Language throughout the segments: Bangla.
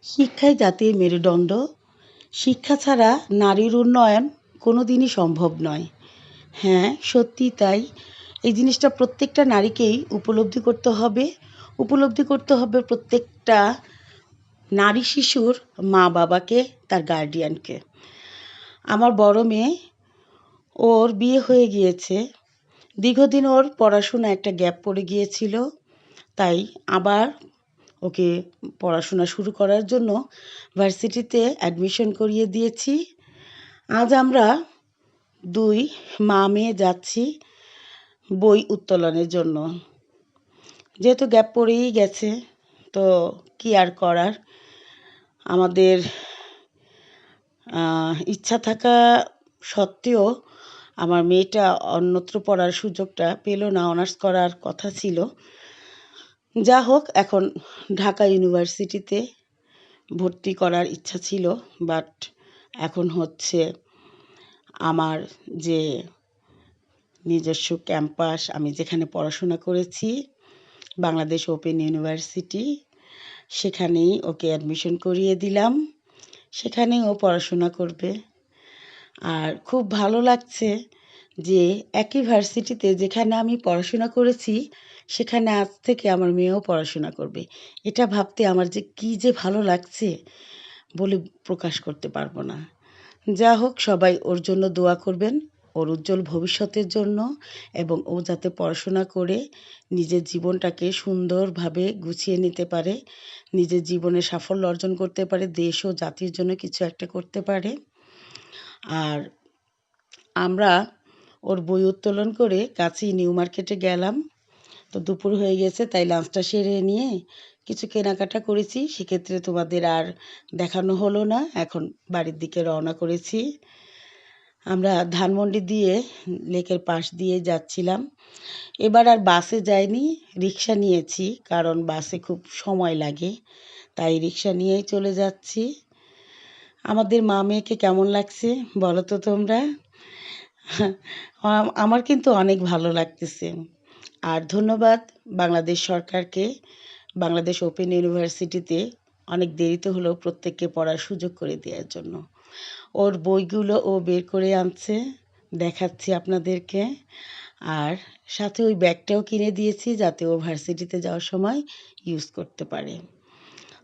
শিক্ষাই জাতির মেরুদণ্ড। শিক্ষা ছাড়া নারীর উন্নয়ন কোনো দিনই সম্ভব নয়। হ্যাঁ, সত্যিই তাই। এই জিনিসটা প্রত্যেকটা নারীকেই উপলব্ধি করতে হবে। উপলব্ধি করতে হবে প্রত্যেকটা নারী শিশুর মা-বাবাকে, তার গার্ডিয়ানকে। আমার বড় মেয়ে, ওর বিয়ে হয়ে গিয়েছে। দীর্ঘদিন ওর পড়াশোনায় একটা গ্যাপ পড়ে গিয়েছিল। তাই আবার ওকে পড়াশোনা শুরু করার জন্য ভার্সিটিতে অ্যাডমিশন করিয়ে দিয়েছি। আজ আমরা ২ মা-মেয়ে যাচ্ছি বই উত্তোলনের জন্য। যেহেতু গ্যাপ পড়েই গেছে, তো কি আর করার? আমাদের ইচ্ছা থাকা সত্ত্বেও আমার মেয়েটা অন্যত্র পড়ার সুযোগটা পেল না। অনার্স করার কথা ছিল। যা হোক, এখন ঢাকা ইউনিভার্সিটিতে ভর্তি করার ইচ্ছা ছিল, বাট এখন হচ্ছে আমার যে নিজস্ব ক্যাম্পাস, আমি যেখানে পড়াশোনা করেছি, বাংলাদেশ ওপেন ইউনিভার্সিটি, সেখানেই ওকে অ্যাডমিশন করিয়ে দিলাম। সেখানেই ও পড়াশোনা করবে। আর খুব ভালো লাগছে যে একই ভার্সিটিতে যেখানে আমি পড়াশোনা করেছি, সেখানে আজ থেকে আমার মেয়েও পড়াশোনা করবে। এটা ভাবতে আমার যে কী যে ভালো লাগছে, বলে প্রকাশ করতে পারবো না। যা হোক, সবাই ওর জন্য দোয়া করবেন, ওর উজ্জ্বল ভবিষ্যতের জন্য, এবং ও যাতে পড়াশোনা করে নিজের জীবনটাকে সুন্দরভাবে গুছিয়ে নিতে পারে, নিজের জীবনে সাফল্য অর্জন করতে পারে, দেশ ও জাতির জন্য কিছু একটা করতে পারে। আর আমরা ওর বই উত্তোলন করে কাছেই নিউ মার্কেটে গেলাম। তো দুপুর হয়ে গেছে, তাই লাঞ্চটা সেরে নিয়ে কিছু কেনাকাটা করেছি। সেক্ষেত্রে তোমাদের আর দেখানো হলো না। এখন বাড়ির দিকে রওনা করেছি। আমরা ধানমন্ডি দিয়ে লেকের পাশ দিয়ে যাচ্ছিলাম। এবার আর বাসে যাইনি, রিক্সা নিয়েছি, কারণ বাসে খুব সময় লাগে। তাই রিক্সা নিয়েই চলে যাচ্ছি। আমাদের মা-মেয়েকে কেমন লাগছে বলো তো তোমরা? আমার কিন্তু অনেক ভালো লাগতেছে। আর ধন্যবাদ বাংলাদেশ সরকারকে, বাংলাদেশ ওপেন ইউনিভার্সিটিতে অনেক দেরিতে হলেও প্রত্যেককে পড়ার সুযোগ করে দেওয়ার জন্য। ওর বইগুলো ও বের করে আনছে, দেখাচ্ছি আপনাদেরকে। আর সাথে ওই ব্যাগটাও কিনে দিয়েছি, যাতে ও ভার্সিটিতে যাওয়ার সময় ইউজ করতে পারে।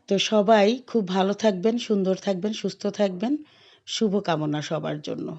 তো সবাই খুব ভালো থাকবেন, সুন্দর থাকবেন, সুস্থ থাকবেন। শুভকামনা সবার জন্য।